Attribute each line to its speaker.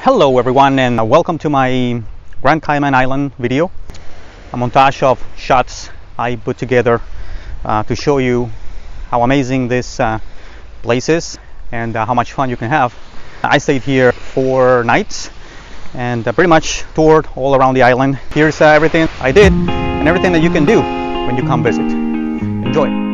Speaker 1: Hello everyone, and welcome to my Grand Cayman Island video, a montage of shots I put together to show you how amazing this place is and how much fun you can have. I stayed here 4 nights and pretty much toured all around the island. Here's everything I did and everything that you can do when you come visit. Enjoy.